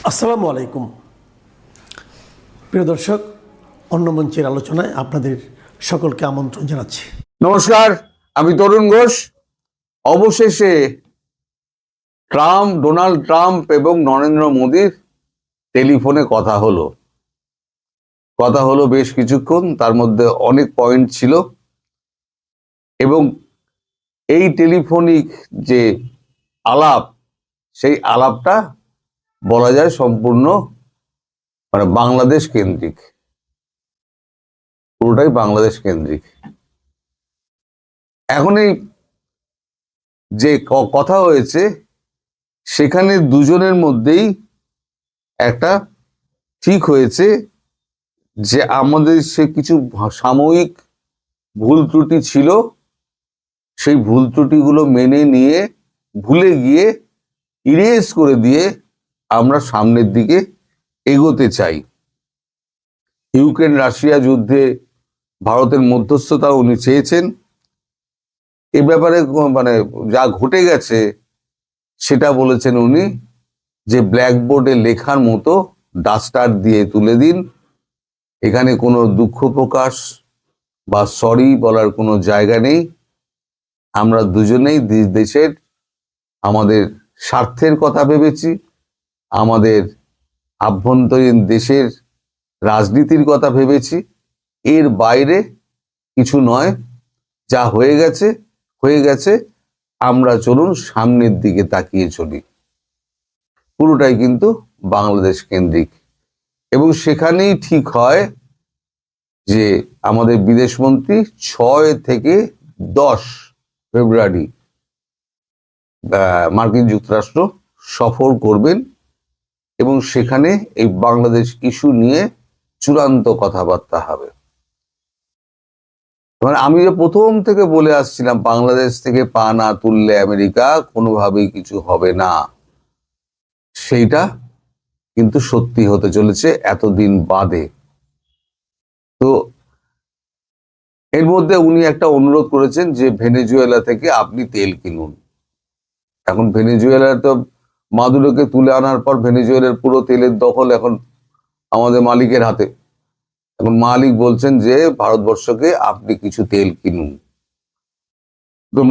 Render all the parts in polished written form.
আসসালামু আলাইকুম প্রিয় দর্শক, অন্য মঞ্চের আলোচনায় আপনাদের সকলকে আমন্ত্রণ জানাচ্ছি। নমস্কার, আমি তরুণ ঘোষ। অবশেষে ডোনাল্ড ট্রাম্প এবং নরেন্দ্র মোদীর টেলিফোনে কথা হলো বেশ কিছুক্ষণ। তার মধ্যে অনেক পয়েন্ট ছিল এবং এই টেলিফোনিক যে আলাপ, সেই আলাপটা বলা যায় সম্পূর্ণ বাংলাদেশ কেন্দ্রিক, পুরোটাই বাংলাদেশ কেন্দ্রিক। এখন এই যে কথা হয়েছে সেখানে দুজনের মধ্যেই একটা ঠিক হয়েছে যে আমাদের সে কিছু সাময়িক ভুল ত্রুটি ছিল, সেই ভুল ত্রুটিগুলো মেনে নিয়ে ভুলে গিয়ে ইরেজ করে দিয়ে আমরা সামনের দিকে এগোতে চাই। ইউক্রেন রাশিয়া যুদ্ধে ভারতের মধ্যস্থতা উনি চেয়েছেন। এ ব্যাপারে যা ঘটে গেছে সেটা বলেছেন উনি যে ব্ল্যাকবোর্ডে লেখার মতো ডাস্টার দিয়ে তুলে দিন, এখানে কোনো দুঃখ প্রকাশ বা সরি বলার কোনো জায়গা নেই। আমরা দুজনেই দেশের আমাদের স্বার্থের কথা ভেবেছি, আমাদের আভ্যন্তরীণ দেশের রাজনীতির কথা ভেবেছি। এর বাইরে কিছু নয়, যা হয়ে গেছে। আমরা চলুন সামনের দিকে তাকিয়ে চলি। পুরোটাই কিন্তু বাংলাদেশ কেন্দ্রিক এবং সেখানেই ঠিক হয় যে আমাদের বিদেশমন্ত্রী 6 থেকে 10 ফেব্রুয়ারি মার্কিন যুক্তরাষ্ট্র সফর করবেন এবং সেখানে এই বাংলাদেশ ইস্যু নিয়ে চূড়ান্ত কথাবার্তা হবে। আমি যে প্রথম থেকে বলে আসছিলাম, বাংলাদেশ থেকে পা না তুললে আমেরিকা কোনোভাবেই কিছু হবে না, সেইটা কিন্তু সত্যি হতে চলেছে এতদিন বাদে। তো এর মধ্যে উনি একটা অনুরোধ করেছেন যে ভেনেজুয়েলা থেকে আপনি তেল কিনুন। এখন ভেনেজুয়েলা তো মাদুরোকে তুলে আনার পর ভেনেজুয়েলার পুরো তেলের দখল এখন আমাদের মালিকের হাতে। এখন মালিক বলছেন যে ভারতবর্ষকে আপনি কিছু তেল কিনুন। তো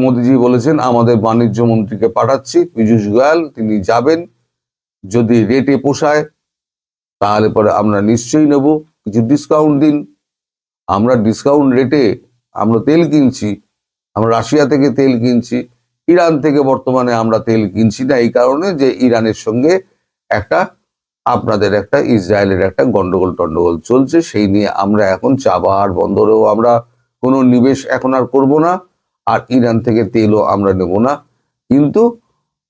মোদিজি বলেছেন আমাদের বাণিজ্য মন্ত্রীকে পাঠাচ্ছি, পীযূষ গোয়াল, তিনি যাবেন। যদি রেটে পোষায় তাহলে পরে আমরা নিশ্চয়ই নেব, কিছু ডিসকাউন্ট দিন। আমরা ডিসকাউন্ট রেটে আমরা তেল কিনছি, আমরা রাশিয়া থেকে তেল কিনছি, ইরান থেকে বর্তমানে আমরা তেল কিনছি না, এই কারণে যে ইরানের সঙ্গে আপনাদের একটা ইসরায়েলের একটা গন্ডগোল চলছে, সেই নিয়ে আমরা এখন চাবাহার বন্দরেও আমরা কোনো নিবেশ এখন আর করবো না, আর ইরান থেকে তেলও আমরা নেব না। কিন্তু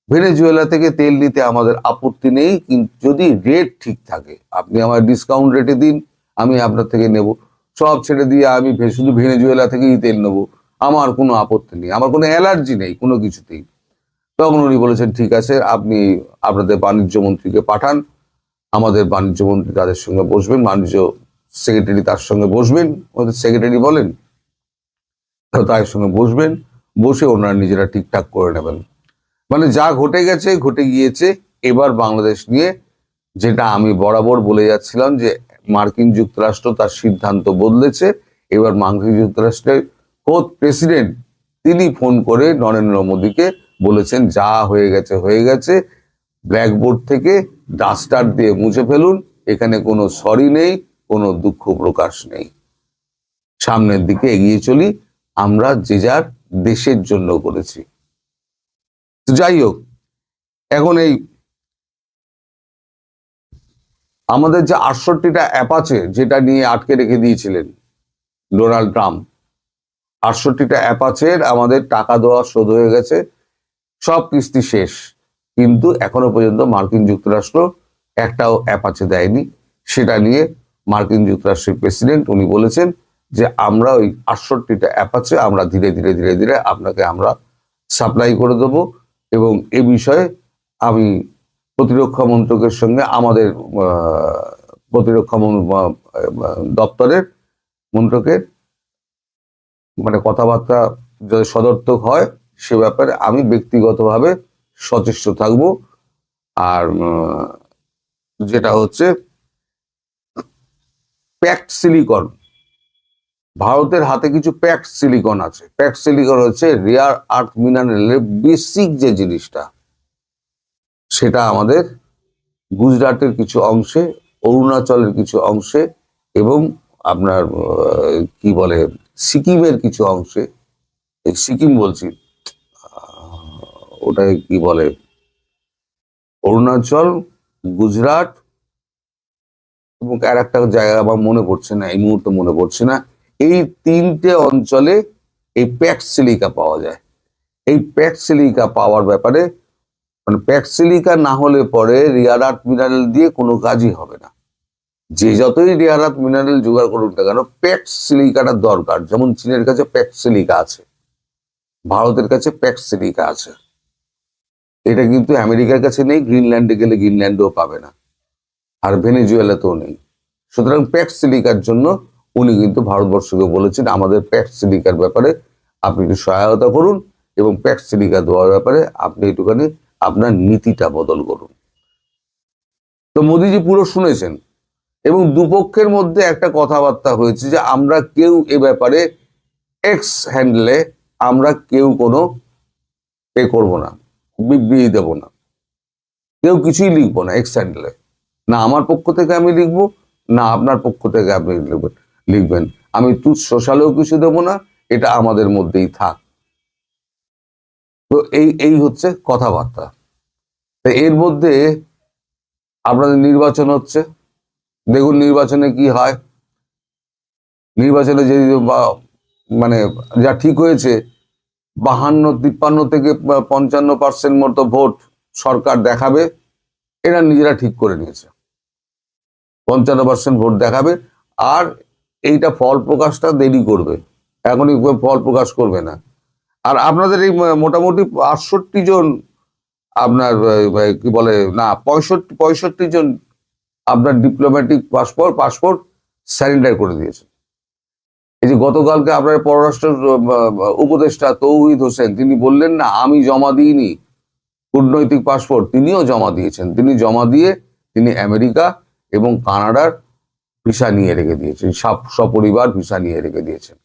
ভেনেজুয়েলা থেকে তেল নিতে আমাদের আপত্তি নেই, কিন্তু যদি রেট ঠিক থাকে, আপনি আমার ডিসকাউন্ট রেটে দিন, আমি আপনার থেকে নেব। সব ছেড়ে দিয়ে আমি শুধু ভেনেজুয়েলা থেকেই তেল নেব, আমার কোনো আপত্তি নেই, আমার কোনো অ্যালার্জি নেই কোনো কিছুতেই। তখন উনি বলেছেন ঠিক আছে, আপনি আপনাদের বাণিজ্য মন্ত্রীকে পাঠান, আমাদের বাণিজ্য মন্ত্রী তাদের সঙ্গে বসবেন, বাণিজ্য সেক্রেটারি তার সঙ্গে বসবেন, ওদের সেক্রেটারি বলেন, তার সঙ্গে বসবেন, বসে ওনারা নিজেরা ঠিকঠাক করে নেবেন। যা ঘটে গিয়েছে। এবার বাংলাদেশ নিয়ে যেটা আমি বরাবর বলে যাচ্ছিলাম যে মার্কিন যুক্তরাষ্ট্র তার সিদ্ধান্ত বদলেছে। এবার মার্কিন যুক্তরাষ্ট্রের খোদ প্রেসিডেন্ট তিনি ফোন করে নরেন্দ্র মোদীকে বলেছেন যা হয়ে গেছে, ব্ল্যাকবোর্ড থেকে ডাস্টার দিয়ে মুছে ফেলুন, এখানে কোনো সরি নেই, কোনো দুঃখ প্রকাশ নেই, সামনের দিকে এগিয়ে চলি, আমরা যে যার দেশের জন্য করেছি। যাই হোক, এখন এই আমাদের যে 68টা অ্যাপাচে যেটা নিয়ে আটকে রেখে দিয়েছিলেন ডোনাল্ড ট্রাম্প, 68টা অ্যাপাচের আমাদের টাকা দেওয়া শোধ হয়ে গেছে, সব কিস্তি শেষ, কিন্তু এখনো পর্যন্ত মার্কিন যুক্তরাষ্ট্র একটাও অ্যাপাচে দেয়নি। সেটা নিয়ে মার্কিন যুক্তরাষ্ট্রের প্রেসিডেন্ট উনি বলেছেন যে আমরা ওই 68টা অ্যাপাচে আমরা ধীরে ধীরে আপনাকে আমরা সাপ্লাই করে দেবো, এবং এ বিষয়ে আমি প্রতিরক্ষা মন্ত্রকের সঙ্গে আমাদের প্রতিরক্ষা দপ্তরের মন্ত্রকের কথাবার্তা যদি সদর্থক হয় সে ব্যাপারে আমি ব্যক্তিগতভাবে সচেষ্ট থাকব। আর যেটা হচ্ছে প্যাকড সিলিকন। ভারতের হাতে কিছু প্যাকড সিলিকন আছে। প্যাকড সিলিকন হচ্ছে রেয়ার আর্থ মিনারেলের বেসিক যে জিনিসটা, সেটা আমাদের গুজরাটের কিছু অংশে, অরুণাচলের কিছু অংশে এবং আপনার কি বলে সিকিমের কিছু অংশে, এই সিকিম বলছি, ওটাকে কি বলে, অরুণাচল, গুজরাট এবং আর একটা জায়গা আমার মনে পড়ছে না, এই মুহূর্তে মনে পড়ছে না। এই তিনটে অঞ্চলে এই প্যাকড সিলিকা পাওয়া যায়। এই প্যাকড সিলিকা পাওয়ার ব্যাপারে, মানে প্যাকড সিলিকা না হলে পরে রেয়ার আর্থ মিনারেল দিয়ে কোনো কাজই হবে না। যে যতই রেয়ার আর্থ মিনারেল জোগাড় করুক না কেন, প্যাকড সিলিকাটা দরকার। যেমন চীনের কাছে প্যাকড সিলিকা আছে, ভারতের কাছে প্যাকড সিলিকা আছে। এটা কিন্তু আমেরিকার কাছে নেই, গ্রিনল্যান্ডে গেলে গ্রিনল্যান্ডেও পাবে না, আর ভেনেজুয়েলাতেও নেই। সুতরাং প্যাকড সিলিকার জন্য উনি কিন্তু ভারতবর্ষকে বলেছেন, আমাদের প্যাকড সিলিকার ব্যাপারে আপনি একটু সহায়তা করুন এবং প্যাকড সিলিকা দেওয়ার ব্যাপারে আপনি একটুখানি আপনার নীতিটা বদল করুন। তো মোদিজি পুরো শুনেছেন এবং দুপক্ষের মধ্যে একটা কথাবার্তা হয়েছে যে আমরা কেউ এ ব্যাপারে এক্স হ্যান্ডেলে আমরা কেউ কোনো করবো না, বিবৃতি দেব না, কেউ কিছুই লিখবো না এক্স হ্যান্ডেলে। না আমার পক্ষ থেকে আমি লিখবো, না আপনার পক্ষ থেকে আপনি লিখবেন। আমি তুচ্ছ সোশ্যালেও কিছু দেবো না, এটা আমাদের মধ্যেই থাক। তো এই হচ্ছে কথাবার্তা। এর মধ্যে আপনাদের নির্বাচন হচ্ছে, দেখুন নির্বাচনে কি হয়। নির্বাচনে যে মানে যা ঠিক হয়েছে, 52-53 থেকে 55% মতো ভোট সরকার দেখাবে, এরা নিজেরা ঠিক করে নিয়েছে। 55% ভোট দেখাবে, আর এইটা ফল প্রকাশটা দেরি করবে, এখনই ফল প্রকাশ করবে না। আর আপনাদের এই মোটামুটি 68 জন আপনার কি বলে না 65 জন আপনার ডিপ্লোম্যাটিক পাসপোর্ট স্যারেন্ডার করে দিয়েছে। এই যে গতকালকে আপনার পররাষ্ট্র উপদেষ্টা তৌহিদ হোসেন, তিনি বললেন না আমি জমা দিইনি কূটনৈতিক পাসপোর্ট, তিনিও জমা দিয়েছেন। তিনি জমা দিয়ে তিনি আমেরিকা এবং কানাডার ভিসা নিয়ে রেখে দিয়েছেন, সপরিবার ভিসা নিয়ে রেখে দিয়েছেন।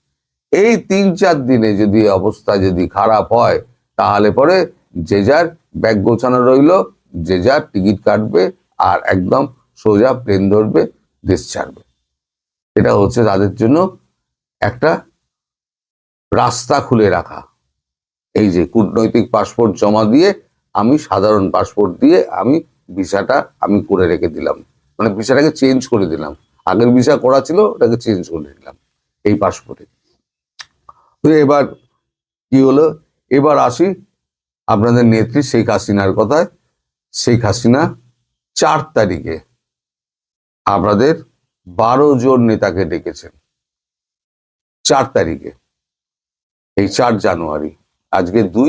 এই 3-4 দিনে যদি অবস্থা যদি খারাপ হয়, তাহলে পরে যে যার ব্যাগ গোছানো রইল, যে যার টিকিট কাটবে আর একদম সোজা প্লেন ধরবে, দেশ ছাড়বে। এটা হচ্ছে তাদের জন্য একটা রাস্তা খুলে রাখা। এই যে কূটনৈতিক পাসপোর্ট জমা দিয়ে আমি সাধারণ পাসপোর্ট দিয়ে আমি ভিসাটা আমি করে রেখে দিলাম, মানে ভিসাটাকে চেঞ্জ করে দিলাম। আগের ভিসা করা ছিল, ওটাকে চেঞ্জ করে দিলাম এই পাসপোর্টে। তো এবার কি হলো, এবার আসি আপনাদের নেত্রী শেখ হাসিনার কথায়। শেখ হাসিনা 4 তারিখে আপনাদের 12 জন নেতাকে ডেকেছেন। 4 তারিখে, এই 4 জানুয়ারি, আজকে 2,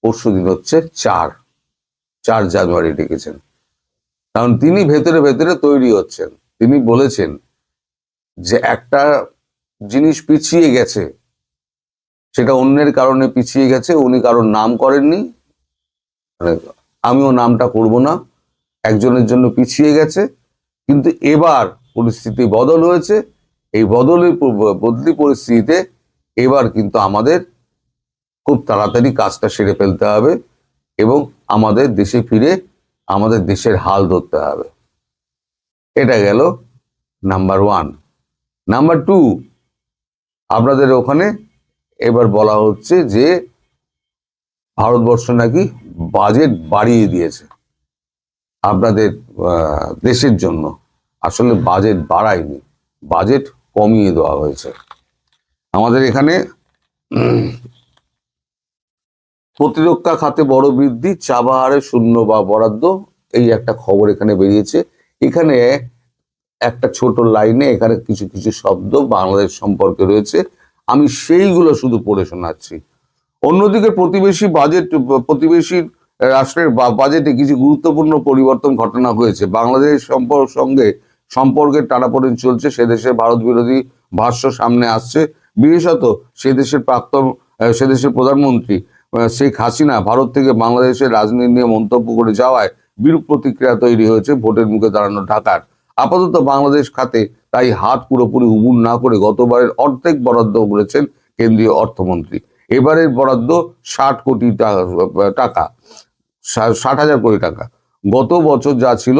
পরশু দিন হচ্ছে 4 জানুয়ারি ডেকেছেন। কারণ তিনি ভেতরে ভেতরে তৈরি হচ্ছেন। তিনি বলেছেন যে একটা জিনিস পিছিয়ে গেছে, সেটা অন্যের কারণে পিছিয়ে গেছে, উনি কারোর নাম করেননি, আমিও নামটা করব না, একজনের জন্য পিছিয়ে গেছে, কিন্তু এবার পরিস্থিতি বদল হয়েছে। এই বদলি পরিস্থিতিতে এবার কিন্তু আমাদের খুব তাড়াতাড়ি কাজটা সেরে ফেলতে হবে এবং আমাদের দেশে ফিরে আমাদের দেশের হাল ধরতে হবে। এটা গেল নাম্বার 1। নাম্বার 2, আপনাদের ওখানে এবার বলা হচ্ছে যে ভারতবর্ষ নাকি বাজেট বাড়িয়ে দিয়েছে আপনাদের দেশের জন্য। আসলে বাজেট বাড়ায়নি, বাজেট কমিয়ে দেওয়া হয়েছে। আমাদের এখানে প্রতিরক্ষা খাতে বড় বৃদ্ধি, চাবাহারে শূন্য বা বরাদ্দ, এই একটা খবর এখানে বেরিয়েছে। এখানে একটা ছোট লাইনে এখানে কিছু কিছু শব্দ বাংলাদেশ সম্পর্কে রয়েছে, আমি সেইগুলো শুধু পড়ে শোনাচ্ছি। অন্যদিকে প্রতিবেশী রাষ্ট্রের বাজেটে কিছু গুরুত্বপূর্ণ পরিবর্তন ঘটনা হয়েছে। বাংলাদেশের সঙ্গে সম্পর্কের টানাপোড়েন চলছে, সে দেশের ভারত বিরোধী ভাষ্য সামনে আসছে। বিশেষত সে দেশের প্রধানমন্ত্রী শেখ হাসিনা ভারত থেকে বাংলাদেশের রাজনীতি নিয়ে মন্তব্য করে যাওয়ায় বিরূপ প্রতিক্রিয়া তৈরি হয়েছে ভোটের মুখে দাঁড়ানো ঢাকার। আপাতত বাংলাদেশ খাতে তাই হাত পুরোপুরি উবুর না করে গতবারের অর্ধেক বরাদ্দ করেছেন কেন্দ্রীয় অর্থমন্ত্রী। এবারের বরাদ্দ 60 কোটি টাকা, 60,000 কোটি টাকা। গত বছর যা ছিল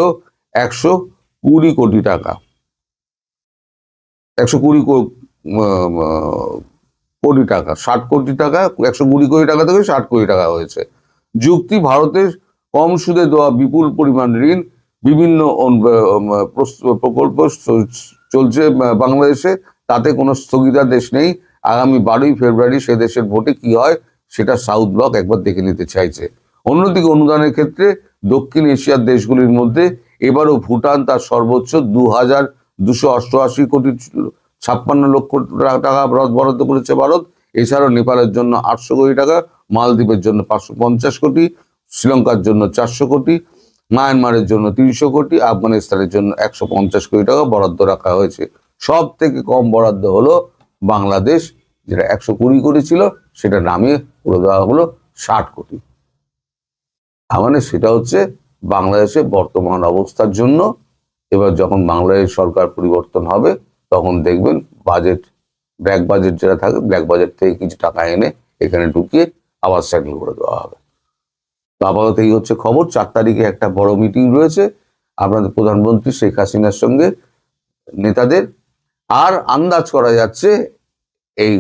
120 কোটি টাকা, 120 কোটি টাকা, 60 কোটি টাকা, 120 কোটি টাকা থেকে 60 কোটি টাকা হয়েছে। যুক্তি, ভারতের কম সুদে দেওয়া বিপুল পরিমাণ ঋণ, বিভিন্ন প্রকল্প চলছে বাংলাদেশে, তাতে কোনো স্থগিতাদেশ নেই। আগামী 12ই ফেব্রুয়ারি সে দেশের ভোটে কি হয় সেটা সাউথ ব্লক একবার দেখে নিতে চাইছে। অন্যদিকে অনুদানের ক্ষেত্রে দক্ষিণ এশিয়ার দেশগুলির মধ্যে এবারও ভুটান তার সর্বোচ্চ 2,288 কোটি 56 লক্ষ টাকা বরাদ্দ করেছে ভারত। এছাড়াও নেপালের জন্য 800 কোটি টাকা, মালদ্বীপের জন্য 550 কোটি, শ্রীলঙ্কার জন্য 400 কোটি, মায়ানমারের জন্য 300 কোটি, আফগানিস্তানের জন্য 150 কোটি টাকা বরাদ্দ রাখা হয়েছে। সব থেকে কম বরাদ্দ হলো বাংলাদেশ, যেটা 120 কোটি ছিল, সেটা নামিয়ে করে দেওয়া হলো 60 কোটি। মানে সেটা হচ্ছে বাংলাদেশের বর্তমান অবস্থার জন্য। এবার যখন বাংলাদেশ সরকার পরিবর্তন হবে তখন দেখবেন বাজেট, ব্ল্যাক বাজেট যেটা থাকে, ব্ল্যাক বাজেট থেকে কিছু টাকা এনে এখানে ঢুকিয়ে আবার সেটেল করে দেওয়া হবে। তো আপাতত এই হচ্ছে খবর। 4 তারিখে একটা বড় মিটিং রয়েছে আপনাদের প্রধানমন্ত্রী শেখ হাসিনার সঙ্গে নেতাদের। আর আন্দাজ করা যাচ্ছে এই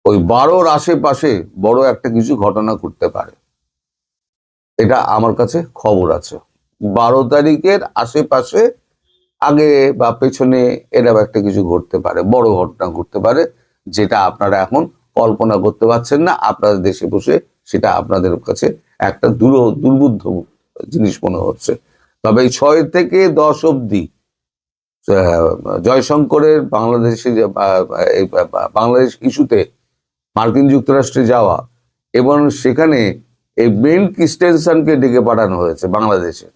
ওই 12-র আশেপাশে বড় একটা কিছু ঘটনা ঘটতে পারে, এটা আমার কাছে খবর আছে। 12 তারিখের আশেপাশে আগে বা পেছনে এরকম একটা কিছু ঘটতে পারে, বড় ঘটনা ঘটতে পারে, যেটা আপনারা এখন কল্পনা করতে পারছেন না। আপনাদের দেশে বসে সেটা আপনাদের কাছে একটা দুর্বুদ্ধ জিনিস মনে হচ্ছে। তবে এই 6 থেকে 10 অব্দি জয়শঙ্করের বাংলাদেশে বাংলাদেশ ইস্যুতে মার্কিন যুক্তরাষ্ট্রে যাওয়া এবং সেখানে এই বেন ক্রিস্টেনসনকে ডেকে পাঠানো হয়েছে বাংলাদেশে,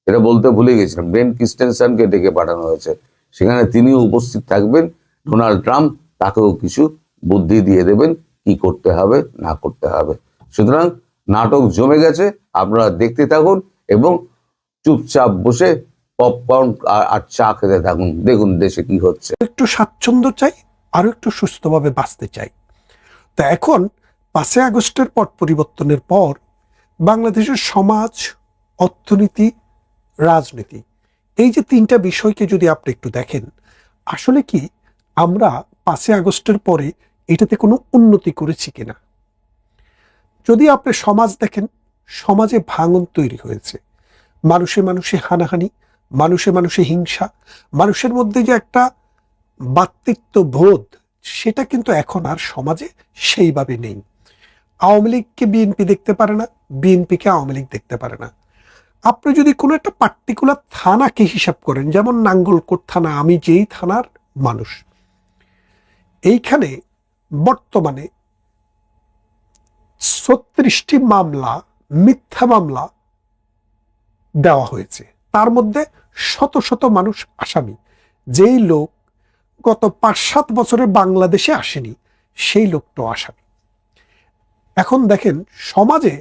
এটা বলতে ভুলে গেছিলাম। বেন ক্রিস্টেনসনকে ডেকে পাঠানো হয়েছে, সেখানে তিনিও উপস্থিত থাকবেন। ডোনাল্ড ট্রাম্প তাকেও কিছু বুদ্ধি দিয়ে দেবেন কি করতে হবে না করতে হবে। সুতরাং নাটক জমে গেছে, আপনারা দেখতে থাকুন এবং চুপচাপ বসে পপকর্ন আর চা খেতে থাকুন, দেখুন দেশে কি হচ্ছে। একটু স্বাচ্ছন্দ্য চাই, আরো একটু সুস্থভাবে বাঁচতে চাই। তা এখন 5 আগস্টের পট পরিবর্তনের পর বাংলাদেশের সমাজ, অর্থনীতি, রাজনীতি, এই যে 3টা বিষয়কে যদি আপনি একটু দেখেন, আসলে কি আমরা 5 আগস্টের পরে এটাতে কোনো উন্নতি করেছি কিনা। যদি আপনি সমাজ দেখেন, সমাজে ভাঙন তৈরি হয়েছে, মানুষে মানুষে হানাহানি, মানুষে মানুষে হিংসা, মানুষের মধ্যে যে একটা ভ্রাতৃত্ব বোধ, সেটা কিন্তু এখন আর সমাজে সেইভাবে নেই। আওয়ামী লীগকে বিএনপি দেখতে পারে না, বিএনপিকে আওয়ামী লীগ দেখতে পারে না। আপনি যদি কোনো একটা পার্টিকুলার থানাকে হিসাব করেন, যেমন নাঙ্গলকোট থানা, আমি যেই থানার মানুষ, এইখানে বর্তমানে 36টি মামলা, মিথ্যা মামলা দেওয়া হয়েছে। তার মধ্যে শত শত মানুষ আসামি। যেই লোক গত 5-7 বছরে বাংলাদেশে আসেনি, সেই লোকটাও আসামি। এখন দেখেন, সমাজে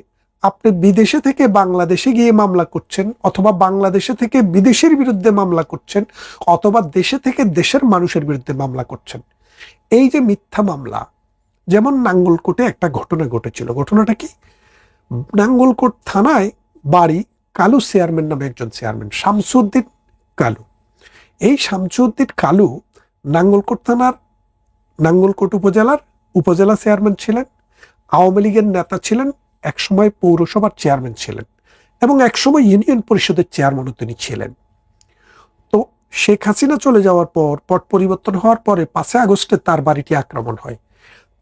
আপনি বিদেশে থেকে বাংলাদেশে গিয়ে মামলা করছেন, অথবা বাংলাদেশে থেকে বিদেশের বিরুদ্ধে মামলা করছেন, অথবা দেশে থেকে দেশের মানুষের বিরুদ্ধে মামলা করছেন। এই যে মিথ্যা মামলা, যেমন নাঙ্গলকোটে একটা ঘটনা ঘটেছিল। ঘটনাটা কি? নাঙ্গলকোট থানায় বাড়ি কালু চেয়ারম্যান নামে একজন চেয়ারম্যান, শামসুদ্দিন কালু। এই শামসুদ্দিন কালু নাঙ্গলকোট থানার, নাঙ্গলকোট উপজেলা চেয়ারম্যান ছিলেন, আওয়ামী লীগের নেতা ছিলেন, একসময় পৌরসভার চেয়ারম্যান ছিলেন, এবং একসময় ইউনিয়ন পরিষদের চেয়ারম্যানও তিনি ছিলেন। তো শেখ হাসিনা চলে যাওয়ার পর, পট পরিবর্তন হওয়ার পরে 5 আগস্টে তার বাড়িটি আক্রমণ হয়।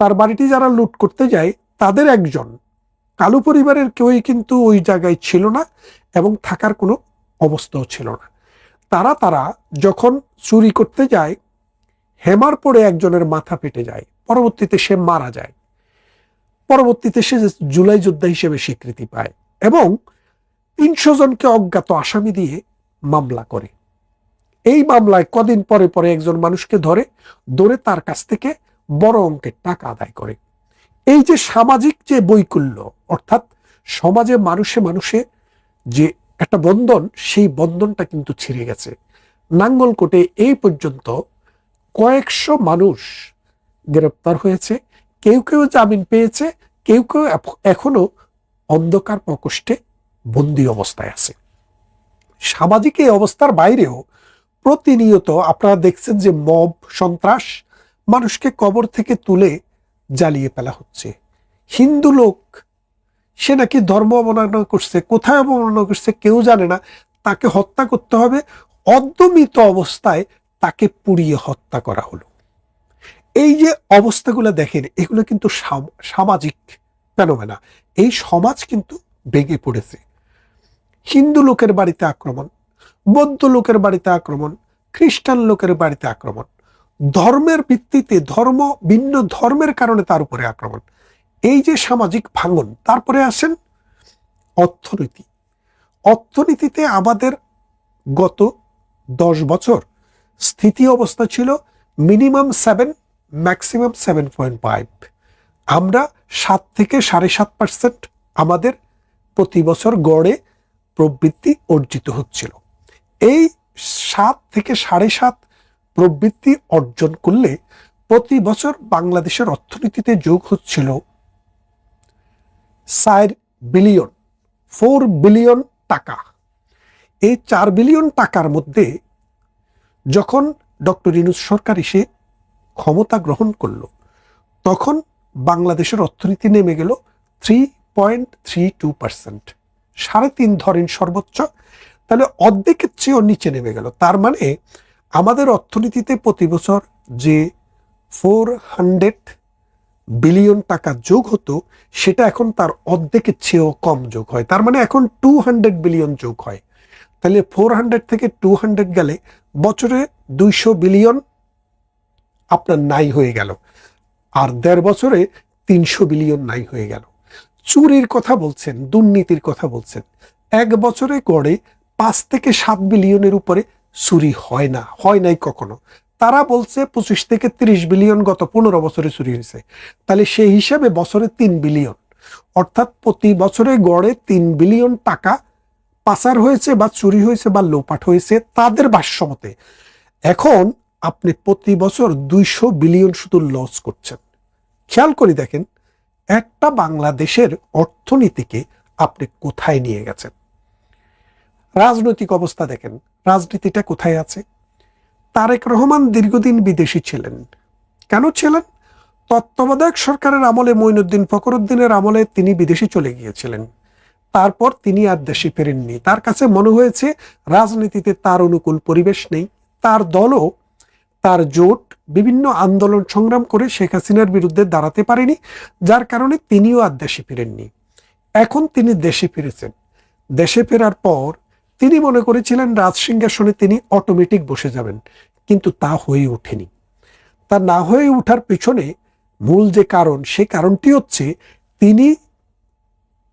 তার বাড়িটি যারা লুট করতে যায়, তাদের একজন, কালু পরিবারের কেউই কিন্তু ওই জায়গায় ছিল না এবং থাকার কোনো অবস্থাও ছিল না। তারা যখন চুরি করতে যায়, হেমার পড়ে একজনের মাথা ফেটে যায়, পরবর্তীতে সে মারা যায়। পরবর্তীতে সে জুলাই যোদ্ধা হিসেবে স্বীকৃতি পায় এবং 300 জনকে অজ্ঞাত আসামি দিয়ে মামলা করে। এই মামলায় কদিন পরে পরে একজন মানুষকে ধরে তার কাছ থেকে বড় অঙ্কের টাকা আদায় করে। এই যে সামাজিক যে বৈকল্য, অর্থাৎ সমাজে মানুষে মানুষে যে একটা বন্ধন, সেই বন্ধনটা কিন্তু ছিঁড়ে গেছে। নাঙ্গলকোটে এই পর্যন্ত কয়েকশো মানুষ গ্রেপ্তার হয়েছে, কেউ কেউ জামিন পেয়েছে, কেউ কেউ এখনো অন্ধকার প্রকোষ্ঠে বন্দী অবস্থায় আছে। সামাজিক এই অবস্থার বাইরেও প্রতিনিয়ত আপনারা দেখছেন যে মব সন্ত্রাস, মানুষকে কবর থেকে তুলে জ্বালিয়ে ফেলা হচ্ছে। হিন্দু লোক, সে নাকি ধর্ম অবমাননা করছে, কোথায় অবমাননা করছে কেউ জানে না, তাকে হত্যা করতে হবে, অর্ধমৃত অবস্থায় তাকে পুড়িয়ে হত্যা করা হলো। এই যে অবস্থাগুলো দেখেন, এগুলো কিন্তু সামাজিক ফেনোমেনা। এই সমাজ কিন্তু ভেঙে পড়েছে। হিন্দু লোকের বাড়িতে আক্রমণ, বৌদ্ধ লোকের বাড়িতে আক্রমণ, খ্রিস্টান লোকের বাড়িতে আক্রমণ, ধর্মের ভিত্তিতে, ভিন্ন ধর্মের কারণে তার উপরে আক্রমণ। এই যে সামাজিক ভাঙন, তারপরে আসেন অর্থনীতি। অর্থনীতিতে আমাদের গত 10 বছর স্থিতি অবস্থা ছিল মিনিমাম 7, ম্যাক্সিমাম 7.5। আমরা 7 থেকে 7.5% আমাদের প্রতি বছর গড়ে প্রবৃদ্ধি অর্জিত হচ্ছিল। এই 7 থেকে 7.5 প্রবৃদ্ধি অর্জন করলে প্রতি বছর বাংলাদেশের অর্থনীতিতে যোগ হচ্ছিল 4 বিলিয়ন, 4 বিলিয়ন টাকা। এই 4 বিলিয়ন টাকার মধ্যে যখন ডক্টর ইউনূস সরকার এসে ক্ষমতা গ্রহণ করলো, তখন বাংলাদেশের অর্থনীতি নেমে গেল 3.32%, 3.5 ধরেন সর্বোচ্চ, তাহলে অর্ধেকের চেয়েও নিচে নেমে গেল। তার মানে আমাদের অর্থনীতিতে প্রতি বছর যে 400 বিলিয়ন টাকা যোগ হতো, সেটা এখন তার অর্ধেকের চেয়েও কম যোগ হয়। তার মানে এখন 200 বিলিয়ন যোগ হয়। তাহলে 400 থেকে 200 গেলে বছরে 200 বিলিয়ন আপনার নাই হয়ে গেল, আর 1.5 বছরে 300 বিলিয়ন নাই হয়ে গেল। চুরির কথা বলছেন, দুর্নীতির কথা বলছেন, 1 বছরে গড়ে 5 থেকে 7 বিলিয়নের উপরে চুরি হয় না, হয় নাই কখনো। তারা বলছে 25 থেকে 30 বিলিয়ন গত 15 বছরে চুরি হয়েছে। তাহলে সেই হিসাবে বছরে 3 বিলিয়ন, অর্থাৎ প্রতি বছরে গড়ে 3 বিলিয়ন টাকা পাচার হয়েছে বা চুরি হয়েছে বা লোপাট হয়েছে তাদের ভাষ্যমতে। এখন আপনি প্রতি বছর 200 বিলিয়ন শুধু লস করছেন। খেয়াল করে দেখেন, একটা বাংলাদেশের অর্থনীতিকে আপনি কোথায় নিয়ে গেছেন। রাজনৈতিক অবস্থা দেখেন, রাজনীতিটা কোথায় আছে। তারেক রহমান দীর্ঘদিন বিদেশি ছিলেন। কেন ছিলেন? তত্ত্বাবধায়ক সরকারের আমলে, মঈনুদ্দিন ফখরুদ্দিনের আমলে তিনি বিদেশে চলে গিয়েছিলেন। তারপর তিনি আর দেশে ফেরেননি। তার কাছে মনে হয়েছে রাজনীতিতে তার অনুকূল পরিবেশ নেই। তার দলও, তার জোট বিভিন্ন আন্দোলন সংগ্রাম করে শেখ হাসিনার বিরুদ্ধে দাঁড়াতে পারেনি, যার কারণে তিনিও আর দেশে ফিরেননি। এখন তিনি দেশে ফিরেছেন। দেশে ফেরার পর তিনি মনে করেছিলেন রাজসিংহাসনে তিনি অটোমেটিক বসে যাবেন, কিন্তু তা হয়ে ওঠেনি। তা না হয়ে ওঠার পিছনে মূল যে কারণ, সে কারণটি হচ্ছে তিনি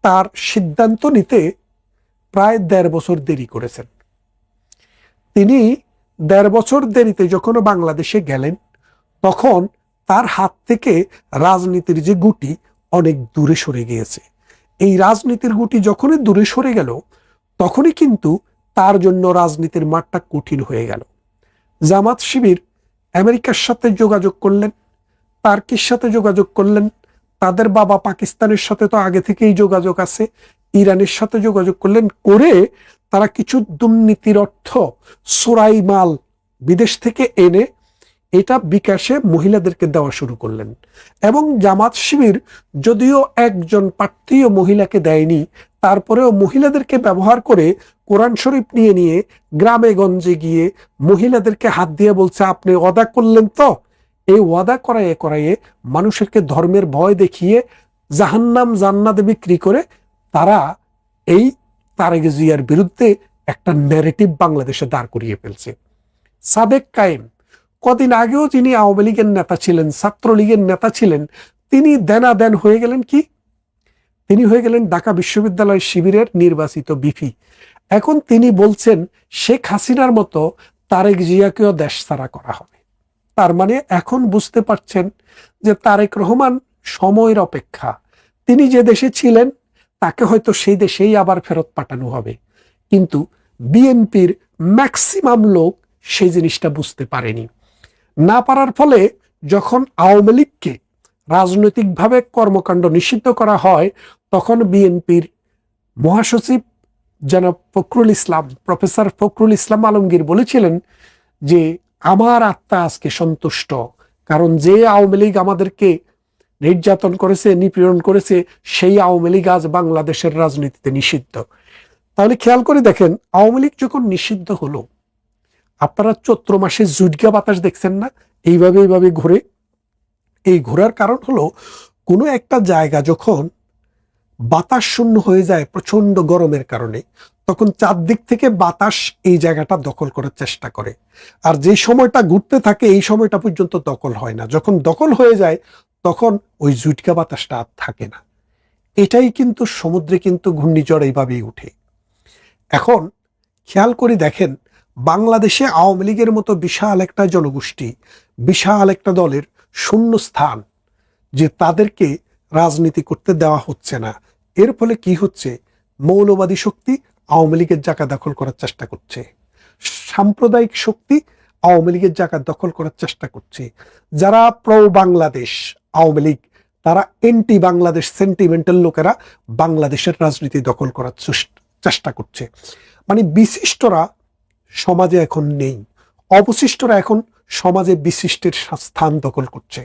তার সিদ্ধান্ত নিতে প্রায় 1.5 বছর দেরি করেছেন। তিনি 1.5 বছর দেরিতে যখন বাংলাদেশে গেলেন, তখন তার হাত থেকে রাজনীতির যে গুটি অনেক দূরে সরে গিয়েছে। এই রাজনীতির গুটি যখনই দূরে সরে গেল, তখনই কিন্তু তার জন্য রাজনীতির মাঠটা কঠিন হয়ে গেল। জামাত শিবির আমেরিকার সাথে যোগাযোগ করলেন, টার্কির সাথে যোগাযোগ করলেন, তাদের বাবা পাকিস্তানের সাথে তো আগে থেকেই যোগাযোগ আছে, ইরানের সাথে যোগাযোগ করলেন, করে তারা কিছু দুর্নীতির অর্থ, চোরাই মাল বিদেশ থেকে এনে এটা বিকাশে মহিলাদেরকে দেওয়া শুরু করলেন। এবং জামাত শিবির যদিও একজন প্রার্থীও মহিলাকে দেয়নি, তারপরেও মহিলাদেরকে ব্যবহার করে কোরআন শরীফ নিয়ে নিয়ে গ্রামে গঞ্জে গিয়ে মহিলাদেরকে হাত দিয়ে বলছে, আপনি ওয়াদা করলেন তো। এই ওয়াদা করাইয়ে করাইয়ে মানুষেরকে ধর্মের ভয় দেখিয়ে জাহান্নাম জান্নাতে বিক্রি করে তারা এই তারেক জিয়ার বিরুদ্ধে একটা ন্যারেটিভ বাংলাদেশে দাঁড় করিয়ে ফেলছে। সাদেক কায়েম, কদিন আগেও যিনি আওয়ামী লীগের নেতা ছিলেন, ছাত্রলীগের নেতা ছিলেন, তিনি দেন হয়ে গেলেন কি? তিনি হয়ে গেলেন ঢাকা বিশ্ববিদ্যালয় শিবিরের নির্বাচিত বিপি। এখন তিনি বলছেন শেখ হাসিনার মতো তারেক জিয়াকেও দেশ ছাড়া করা হবে। তার মানে এখন বুঝতে পারছেন যে তারেক রহমান সময়ের অপেক্ষা। তিনি যে দেশে ছিলেন তাকে হয়তো সেই দেশেই আবার ফেরত পাঠানো হবে। কিন্তু বিএনপির ম্যাক্সিমাম লোক সেই জিনিসটা বুঝতে পারেনি। না পারার ফলে যখন আওয়ামী লীগকে রাজনৈতিকভাবে কর্মকাণ্ড নিষিদ্ধ করা হয়, তখন বিএনপির মহাসচিব জনাব ফখরুল ইসলাম, প্রফেসর ফখরুল ইসলাম আলমগীর বলেছিলেন যে আমার আত্মা আজকে সন্তুষ্ট, কারণ যে আওয়ামী লীগ আমাদেরকে নির্যাতন করেছে, নিপীড়ন করেছে, সেই আওয়ামী লীগ আজ বাংলাদেশের রাজনীতিতে নিষিদ্ধ। তাহলে খেয়াল করে দেখেন, আওয়ামী লীগ যখন নিষিদ্ধ হলো, আপনারা চৈত্র মাসে জুটগা বাতাস দেখছেন না, এইভাবে ঘুরে। এই ঘোরার কারণ হলো, কোনো একটা জায়গা যখন বাতাস শূন্য হয়ে যায় প্রচন্ড গরমের কারণে, তখন চারদিক থেকে বাতাস এই জায়গাটা দখল করার চেষ্টা করে। আর যে সময়টা ঘুরতে থাকে এই সময়টা পর্যন্ত দখল হয় না। যখন দখল হয়ে যায় তখন ওই জুটকা বাতাসটা আর থাকে না। এটাই কিন্তু সমুদ্রে কিন্তু ঘূর্ণিঝড় এইভাবেই উঠে। এখন খেয়াল করে দেখেন, বাংলাদেশে আওয়ামী লীগের মতো বিশাল একটা জনগোষ্ঠী, বিশাল একটা দলের শূন্য স্থান, যে তাদেরকে রাজনীতি করতে দেওয়া হচ্ছে না। এর ফলে কি হচ্ছে? মৌলবাদী শক্তি আওয়ামী লীগের জায়গা দখল করার চেষ্টা করছে, সাম্প্রদায়িক শক্তি আওয়ামী লীগের জায়গা দখল করার চেষ্টা করছে। যারা প্রো বাংলাদেশ আওয়ামী লীগ, তারা এন্টি বাংলাদেশ সেন্টিমেন্টাল লোকেরা বাংলাদেশের রাজনীতি দখল করার চেষ্টা করছে। মানে বিশিষ্টরা সমাজে এখন নেই, অবশিষ্টরা এখন সমাজে বিশিষ্টের স্থান দখল করছে।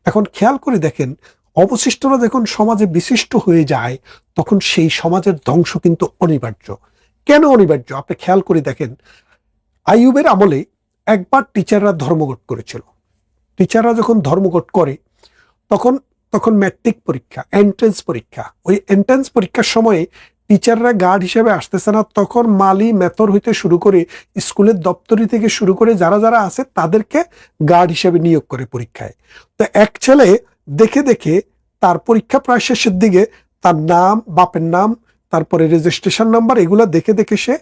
এখন খেয়াল করে দেখেন, অবশিষ্টরা যখন সমাজে বিশিষ্ট হয়ে যায়, তখন সেই সমাজের ধ্বংস কিন্তু অনিবার্য। কেন অনিবার্য? আপনি খেয়াল করে দেখেন, আইয়ুবের আমলে একবার টিচাররা ধর্মঘট করেছিল। টিচাররা যখন ধর্মঘট করে, তখন ম্যাট্রিক পরীক্ষা, এন্ট্রেন্স পরীক্ষা, ওই এন্ট্রেন্স পরীক্ষার সময়ে টিচাররা গার্ড হিসেবে আসতেছে না, তখন মালি মেথর হইতে শুরু করে স্কুলের দপ্তরি থেকে শুরু করে যারা যারা আছে তাদেরকে গার্ড হিসেবে নিয়োগ করে পরীক্ষায়। তো এক ছেলে দেখে দেখে তার পরীক্ষা প্রায় শেষের দিকে তার নাম, বাপের নাম, তারপরে রেজিস্ট্রেশন নাম্বার, এগুলো দেখে দেখে সে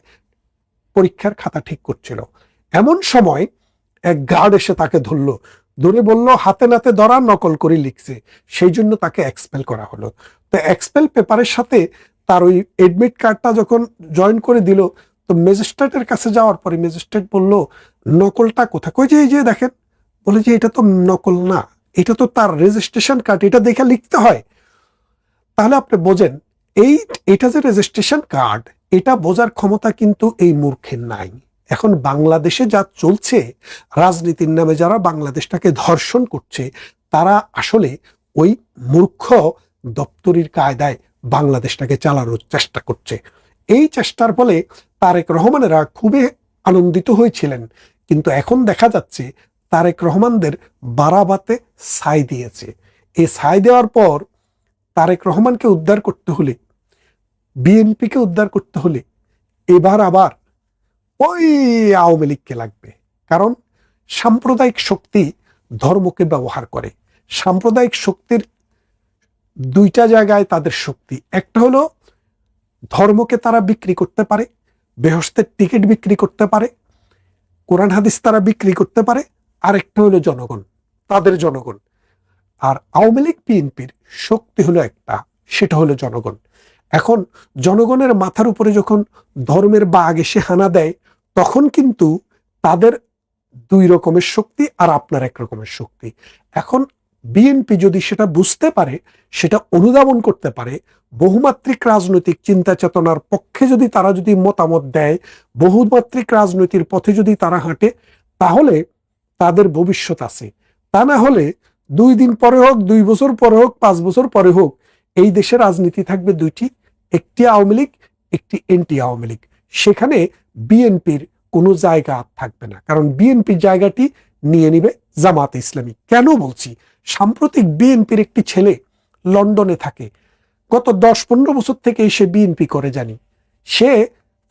পরীক্ষার খাতা ঠিক করছিল। এমন সময় এক গার্ড এসে তাকে ধরে বলল হাতে নাতে ধরা, নকল করে লিখছে, সেই জন্য তাকে এক্সপেল করা হলো। তো এক্সপেল পেপারের সাথে তার ওই এডমিট কার্ডটা যখন জয়েন করে দিল, তো ম্যাজিস্ট্রেটের কাছে যাওয়ার পরে ম্যাজিস্ট্রেট বলল নকলটা কোথায়? কই যে এই যে দেখেন। বলে যে এটা তো নকল না, এটা তো তার রেজিস্ট্রেশন কার্ড, এটা দেখে লিখতে হয়। তাহলে আপনি বোঝেন, এটা যে রেজিস্ট্রেশন কার্ড, এটা বোঝার ক্ষমতা কিন্তু এই মূর্খের নাই। এখন বাংলাদেশে যা চলছে, রাজনীতির নামে যারা বাংলাদেশটাকে ধর্ষণ করছে, তারা আসলে ওই মূর্খ দপ্তরির কায়দায় বাংলাদেশটাকে চালানোর চেষ্টা করছে। এই চেষ্টার ফলে তারেক রহমানেরা খুবই আনন্দিত হয়েছিলেন, কিন্তু এখন দেখা যাচ্ছে তারেক রহমানদের বারাবাতে ছাই দিয়েছে। এই ছাই দেওয়ার পর তারেক রহমানকে উদ্ধার করতে হলে, বিএনপিকে উদ্ধার করতে হলে এবার আবার ওই আওয়ামী লীগকে লাগবে। কারণ সাম্প্রদায়িক শক্তি ধর্মকে ব্যবহার করে। সাম্প্রদায়িক শক্তির দুইটা জায়গায় তাদের শক্তি, একটা হলো ধর্মকে তারা বিক্রি করতে পারে, বেহেশতের টিকিট বিক্রি করতে পারে, কোরআন হাদিস তারা বিক্রি করতে পারে, আর একটা হলো জনগণ, তাদের জনগণ। আর আওয়ামী লীগ বিএনপির শক্তি হলো একটা, সেটা হলো জনগণ। এখন জনগণের মাথার উপরে যখন ধর্মের বাঘ এসে হানা দেয়, তখন কিন্তু তাদের দুই রকমের শক্তি আর আপনার এক রকমের শক্তি। এখন বিএনপি যদি সেটা বুঝতে পারে, সেটা অনুধাবন করতে পারে, বহুমাত্রিক রাজনৈতিক চিন্তা চেতনার পক্ষে যদি তারা যদি মতামত দেয়, বহুমাত্রিক রাজনীতির পথে যদি তারা হাঁটে, তাহলে তাদের ভবিষ্যৎ আছে। তা না হলে 2 দিন পরে হোক, 2 বছর পরে হোক, 5 বছর পরে হোক, এই দেশে রাজনীতি থাকবে দুইটি, একটি আওয়ামী লীগ, একটি এন্টি আওয়ামী লীগ। সেখানে বিএনপির কোনো জায়গা থাকবে না, কারণ বিএনপির জায়গাটি নিয়ে নিবে জামাতে ইসলামী। কেন বলছি? সাম্প্রতিক বিএনপির একটি ছেলে লন্ডনে থাকে, গত 10-15 বছর থেকে সে বিএনপি করে জানি, সে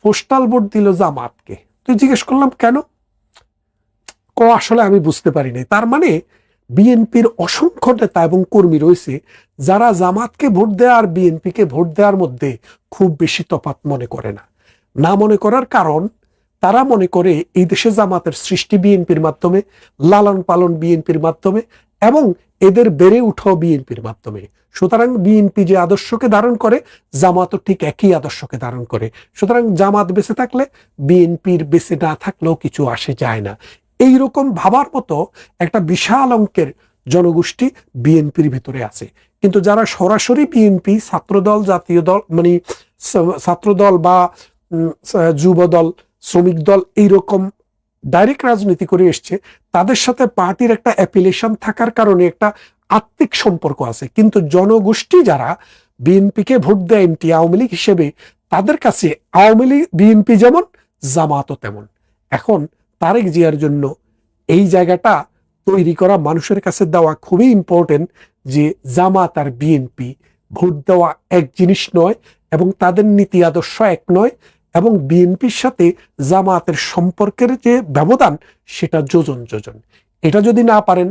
পোস্টাল ভোট দিল জামাতকে। তুই জিজ্ঞেস করলাম কেন? আসলে আমি বুঝতে পারি নাই। তার মানে বিএনপির অসংখ্য নেতা এবং কর্মী রয়েছে যারা জামাতকে ভোট দেওয়া আর বিএনপিকে ভোট দেওয়ার মধ্যে খুব বেশি তফাৎ মনে করে না। না মনে করার কারণ, তারা মনে করে এই দেশে জামাতের সৃষ্টি বিএনপির মাধ্যমে, লালন পালন বিএনপির মাধ্যমে, এবং এদের বেড়ে উঠাও বিএনপির মাধ্যমে। সুতরাং বিএনপি যে আদর্শকে ধারণ করে, জামাতও ঠিক একই আদর্শকে ধারণ করে। সুতরাং জামাত বেঁচে থাকলে বিএনপির বেঁচে না থাকলেও কিছু আসে যায় না। এইরকম ভাবার মতো একটা বিশাল অঙ্কের জনগোষ্ঠী বিএনপির ভিতরে আছে। কিন্তু যারা সরাসরি বিএনপি, ছাত্রদল, জাতীয় দল, মানে ছাত্রদল বা যুবদল, শ্রমিক দল, এইরকম ডাইরেক্ট রাজনীতি করে এসছে, তাদের সাথে পার্টির একটা অ্যাফিলিয়েশন থাকার কারণে একটা আত্মিক সম্পর্ক আছে। কিন্তু জনগোষ্ঠী যারা বিএনপিকে ভোট দেয় এমটি আওয়ামী লীগ হিসেবে, তাদের কাছে আওয়ামী লীগ, বিএনপি যেমন, জামাতও তেমন। এখন তারেক জিয়ার জন্য এই জায়গাটা তৈরি করা, মানুষের কাছে দেওয়া খুবই ইম্পর্টেন্ট যে জামাত আর বিএনপি ভোট দেওয়া এক জিনিস নয়, এবং তাদের নীতি আদর্শ এক নয়, এবং বিএনপির সাথে জামাতের সম্পর্কের যে ব্যবধান সেটা যোজন যোজন। এটা যদি না পারেন